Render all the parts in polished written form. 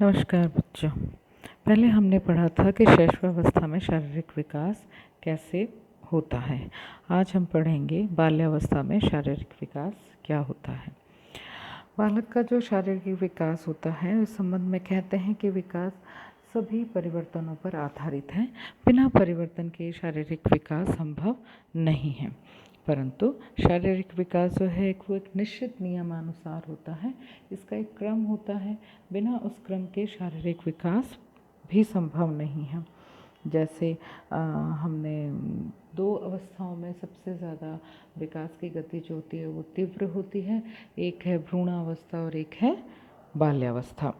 नमस्कार बच्चों। पहले हमने पढ़ा था कि शैशवावस्था में शारीरिक विकास कैसे होता है। आज हम पढ़ेंगे बाल्यावस्था में शारीरिक विकास क्या होता है। बालक का जो शारीरिक विकास होता है उस संबंध में कहते हैं कि विकास सभी परिवर्तनों पर आधारित है। बिना परिवर्तन के शारीरिक विकास संभव नहीं है। परंतु शारीरिक विकास जो है वो एक निश्चित नियमानुसार होता है। इसका एक क्रम होता है। बिना उस क्रम के शारीरिक विकास भी संभव नहीं है। जैसे हमने दो अवस्थाओं में सबसे ज़्यादा विकास की गति जो होती है वो तीव्र होती है। एक है भ्रूणावस्था और एक है बाल्यावस्था।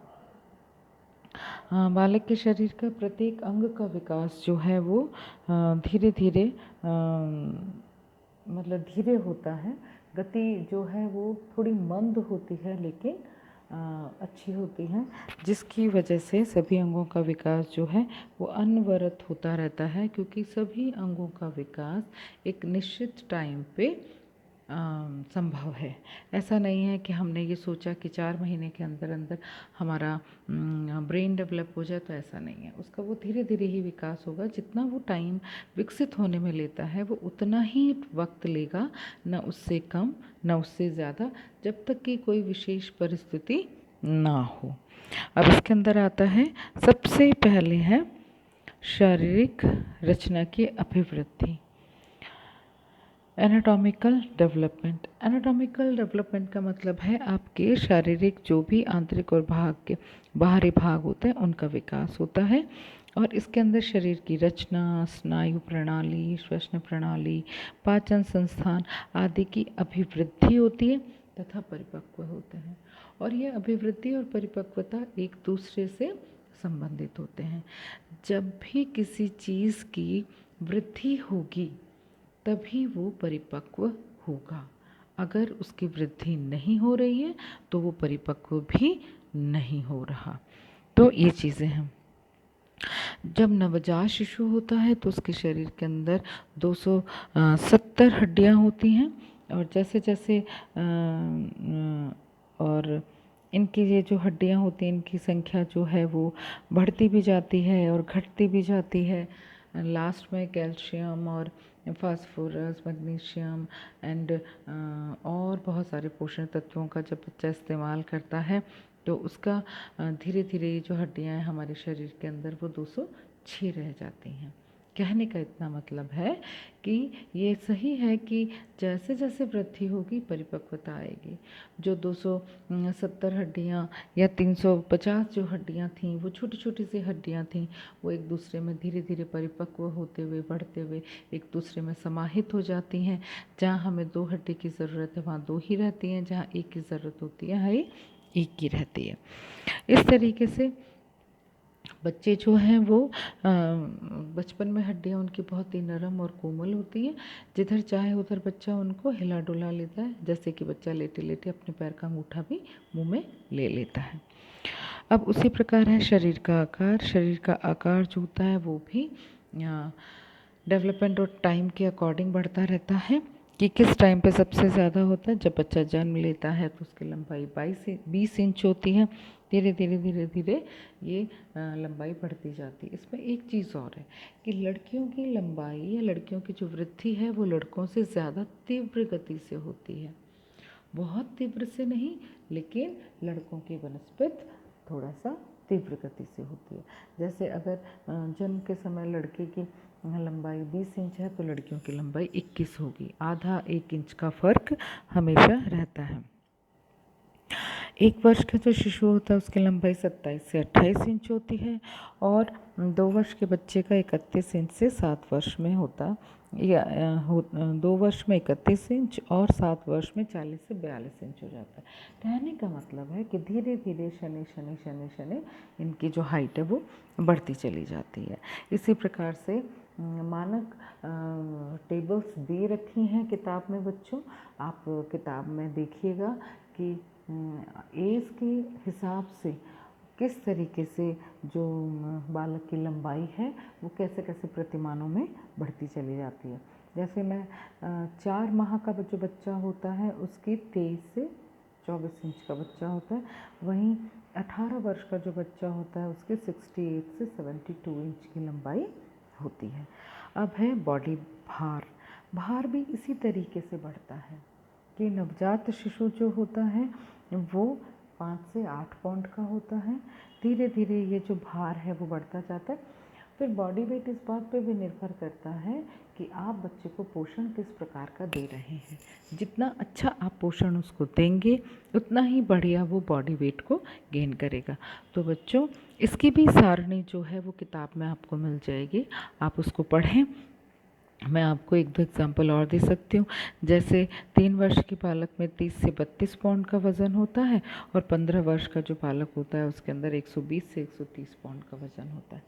बालक के शरीर का प्रत्येक अंग का विकास जो है वो धीरे धीरे मतलब धीरे होता है। गति जो है वो थोड़ी मंद होती है लेकिन अच्छी होती है, जिसकी वजह से सभी अंगों का विकास जो है वो अनवरत होता रहता है, क्योंकि सभी अंगों का विकास एक निश्चित टाइम पे संभव है। ऐसा नहीं है कि हमने ये सोचा कि 4 महीने के अंदर अंदर हमारा ब्रेन डेवलप हो जाए, तो ऐसा नहीं है। उसका वो धीरे धीरे ही विकास होगा। जितना वो टाइम विकसित होने में लेता है वो उतना ही वक्त लेगा, न उससे कम न उससे ज़्यादा, जब तक कि कोई विशेष परिस्थिति ना हो। अब इसके अंदर आता है, सबसे पहले है शारीरिक रचना की अभिवृद्धि, एनाटॉमिकल डेवलपमेंट। एनाटॉमिकल डेवलपमेंट का मतलब है आपके शारीरिक जो भी आंतरिक और बाहरी भाग होते हैं उनका विकास होता है। और इसके अंदर शरीर की रचना, स्नायु प्रणाली, श्वसन प्रणाली, पाचन संस्थान आदि की अभिवृद्धि होती है तथा परिपक्व होते हैं। और यह अभिवृद्धि और परिपक्वता एक दूसरे से संबंधित होते हैं। जब भी किसी चीज़ की वृद्धि होगी तभी वो परिपक्व होगा। अगर उसकी वृद्धि नहीं हो रही है तो वो परिपक्व भी नहीं हो रहा। तो ये चीज़ें हैं। जब नवजात शिशु होता है तो उसके शरीर के अंदर 270 हड्डियां होती हैं, और जैसे जैसे और इनकी ये जो हड्डियां होती हैं इनकी संख्या जो है वो बढ़ती भी जाती है और घटती भी जाती है। लास्ट में कैल्शियम और फास्फोरस, मैग्नीशियम एंड और बहुत सारे पोषण तत्वों का जब बच्चा इस्तेमाल करता है तो उसका धीरे धीरे ये जो हड्डियाँ हैं हमारे शरीर के अंदर वो 206 रह जाती हैं। कहने का इतना मतलब है कि ये सही है कि जैसे जैसे वृद्धि होगी परिपक्वता आएगी। जो 270 हड्डियाँ या 350 जो हड्डियाँ थीं वो छोटी छोटी सी हड्डियाँ थीं, वो एक दूसरे में धीरे धीरे परिपक्व होते हुए बढ़ते हुए एक दूसरे में समाहित हो जाती हैं। जहाँ हमें 2 हड्डी की ज़रूरत है वहाँ 2 ही रहती हैं, जहाँ 1 की ज़रूरत होती है वहाँ एक ही रहती है। इस तरीके से बच्चे जो हैं वो बचपन में हड्डियाँ उनकी बहुत ही नरम और कोमल होती हैं। जिधर चाहे उधर बच्चा उनको हिला डुला लेता है, जैसे कि बच्चा लेटे लेटे अपने पैर का अंगूठा भी मुंह में ले लेता है। अब उसी प्रकार है शरीर का आकार। शरीर का आकार जो होता है वो भी डेवलपमेंट और टाइम के अकॉर्डिंग बढ़ता रहता है। कि किस टाइम पे सबसे ज़्यादा होता है, जब बच्चा जन्म लेता है तो उसकी लंबाई 20 इंच होती है। धीरे धीरे धीरे धीरे ये लंबाई बढ़ती जाती है। इसमें एक चीज़ और है कि लड़कियों की लंबाई या लड़कियों की जो वृद्धि है वो लड़कों से ज़्यादा तीव्र गति से होती है। बहुत तीव्र से नहीं, लेकिन लड़कों की बनस्पत थोड़ा सा तीव्र गति से होती है। जैसे अगर जन्म के समय लड़के की लंबाई 20 इंच है तो लड़कियों की लंबाई 21 होगी। आधा 1 इंच का फर्क हमेशा रहता है। 1 वर्ष का जो शिशु होता है उसकी लंबाई 27 से 28 इंच होती है, और 2 वर्ष के बच्चे का 31 इंच से 7 वर्ष में होता या 2 वर्ष में 31 इंच और 7 वर्ष में 40 से 42 इंच हो जाता है। कहने का मतलब है कि धीरे धीरे शनि शनि शनि शनि इनकी जो हाइट है वो बढ़ती चली जाती है। इसी प्रकार से मानक टेबल्स दे रखी हैं किताब में बच्चों। आप किताब में देखिएगा कि एज के हिसाब से किस तरीके से जो बालक की लंबाई है वो कैसे कैसे प्रतिमानों में बढ़ती चली जाती है। जैसे मैं 4 माह का जो बच्चा होता है उसकी 23 से 24 इंच का बच्चा होता है। वहीं 18 वर्ष का जो बच्चा होता है उसके 68 से 72 इंच की लंबाई होती है। अब है बॉडी भार। भार भी इसी तरीके से बढ़ता है कि नवजात शिशु जो होता है वो 5 से 8 पाउंड का होता है। धीरे धीरे ये जो भार है वो बढ़ता जाता है। फिर बॉडी वेट इस बात पे भी निर्भर करता है कि आप बच्चे को पोषण किस प्रकार का दे रहे हैं। जितना अच्छा आप पोषण उसको देंगे उतना ही बढ़िया वो बॉडी वेट को गेन करेगा। तो बच्चों, इसकी भी सारणी जो है वो किताब में आपको मिल जाएगी, आप उसको पढ़ें। मैं आपको एक दो एग्जांपल और दे सकती हूँ। जैसे 3 वर्ष के बालक में 30 से 32 पाउंड का वज़न होता है और 15 वर्ष का जो बालक होता है उसके अंदर 120 से 130 पाउंड का वज़न होता है।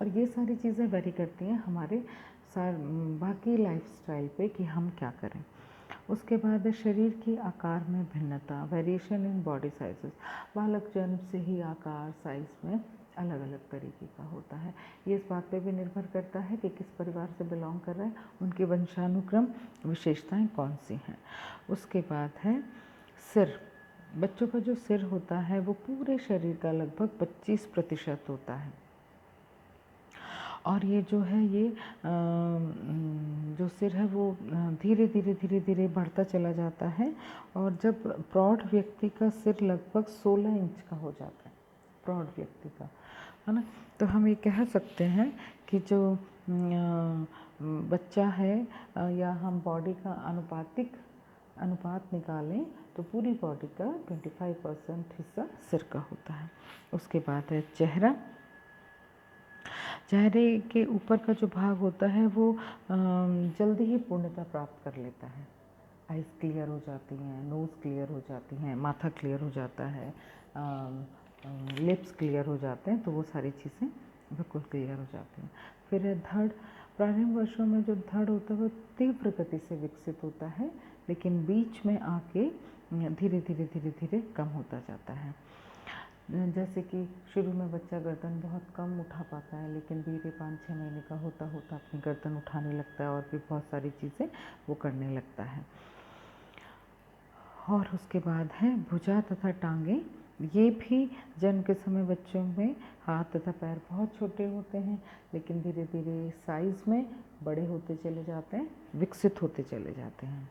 और ये सारी चीज़ें वेरी करती हैं हमारे बाकी लाइफस्टाइल पे कि हम क्या करें। उसके बाद शरीर की आकार में भिन्नता, वेरिएशन इन बॉडी साइजेस। बालक जन्म से ही आकार साइज़ में अलग अलग तरीके का होता है। ये इस बात पे भी निर्भर करता है कि किस परिवार से बिलोंग कर रहा है, उनकी वंशानुक्रम विशेषताएं कौन सी हैं। उसके बाद है सिर। बच्चों का जो सिर होता है वो पूरे शरीर का लगभग 25% होता है। और ये जो है ये जो सिर है वो धीरे धीरे बढ़ता चला जाता है। और जब प्रौढ़ व्यक्ति का सिर लगभग 16 इंच का हो जाता है, प्रौढ़ व्यक्ति का, है ना, तो हम ये कह सकते हैं कि जो बच्चा है या हम बॉडी का अनुपात निकालें तो पूरी बॉडी का 25% हिस्सा सिर का होता है। उसके बाद है चेहरा। चेहरे के ऊपर का जो भाग होता है वो जल्दी ही पूर्णता प्राप्त कर लेता है। आइज़ क्लियर हो जाती हैं, नोज़ क्लियर हो जाती हैं, माथा क्लियर हो जाता है, लिप्स क्लियर हो जाते हैं, तो वो सारी चीज़ें बिल्कुल क्लियर हो जाती हैं। फिर है धड़। प्रारंभिक वर्षों में जो धड़ होता है वो तीव्र गति से विकसित होता है, लेकिन बीच में आके धीरे धीरे कम होता जाता है। जैसे कि शुरू में बच्चा गर्दन बहुत कम उठा पाता है, लेकिन धीरे 5-6 महीने का होता होता अपनी गर्दन उठाने लगता है और भी बहुत सारी चीज़ें वो करने लगता है। और उसके बाद है भुजा तथा टांगें। ये भी जन्म के समय बच्चों में हाथ तथा पैर बहुत छोटे होते हैं, लेकिन धीरे धीरे साइज़ में बड़े होते चले जाते हैं, विकसित होते चले जाते हैं।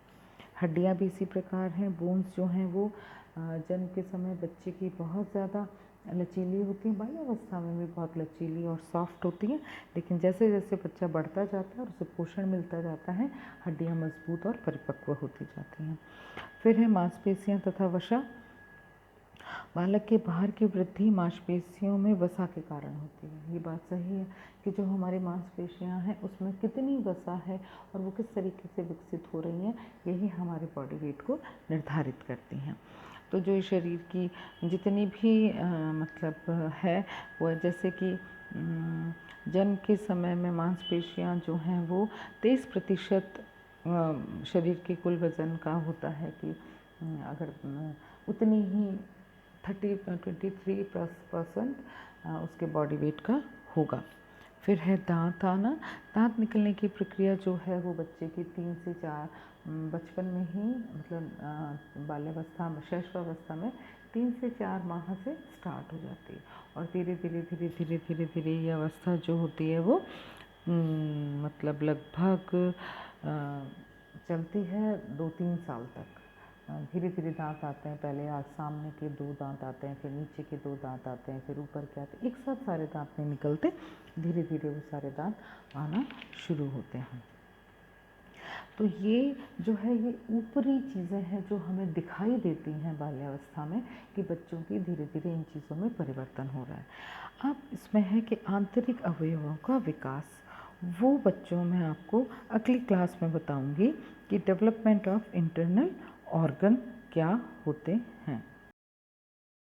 हड्डियाँ भी इसी प्रकार हैं। बोन्स जो हैं वो जन्म के समय बच्चे की बहुत ज़्यादा लचीली होती हैं, बाल्यावस्था में भी बहुत लचीली और सॉफ्ट होती हैं, लेकिन जैसे जैसे बच्चा बढ़ता जाता है और उसे पोषण मिलता जाता है, हड्डियाँ मजबूत और परिपक्व होती जाती हैं। फिर है मांसपेशियाँ तथा वसा। बालक के बाहर की वृद्धि मांसपेशियों में वसा के कारण होती है। ये बात सही है कि जो हमारी मांसपेशियां हैं उसमें कितनी वसा है और वो किस तरीके से विकसित हो रही हैं, यही हमारे बॉडी वेट को निर्धारित करती हैं। तो जो शरीर की जितनी भी मतलब है वो, जैसे कि जन्म के समय में मांसपेशियां जो हैं वो 23% शरीर के कुल वज़न का होता है कि अगर उतनी ही 23% उसके बॉडी वेट का होगा। फिर है दांत आना। दांत निकलने की प्रक्रिया जो है वो बच्चे की 3 से 4 बचपन में ही, मतलब बाल्यावस्था में, शैशवावस्था में 3 से 4 माह से स्टार्ट हो जाती है और धीरे धीरे ये अवस्था जो होती है वो मतलब लगभग चलती है 2-3 साल तक। धीरे धीरे दांत आते हैं, पहले आज सामने के 2 दांत आते हैं, फिर नीचे के 2 दांत आते हैं, फिर ऊपर के आते हैं, एक साथ सारे दांत नहीं निकलते, धीरे धीरे वो सारे दांत आना शुरू होते हैं। तो ये जो है ये ऊपरी चीज़ें हैं जो हमें दिखाई देती हैं बाल्यावस्था में कि बच्चों की धीरे धीरे इन चीज़ों में परिवर्तन हो रहा है। अब इसमें है कि आंतरिक अवयवों का विकास, वो बच्चों में आपको अगली क्लास में बताऊंगी कि डेवलपमेंट ऑफ इंटरनल ऑर्गन क्या होते हैं।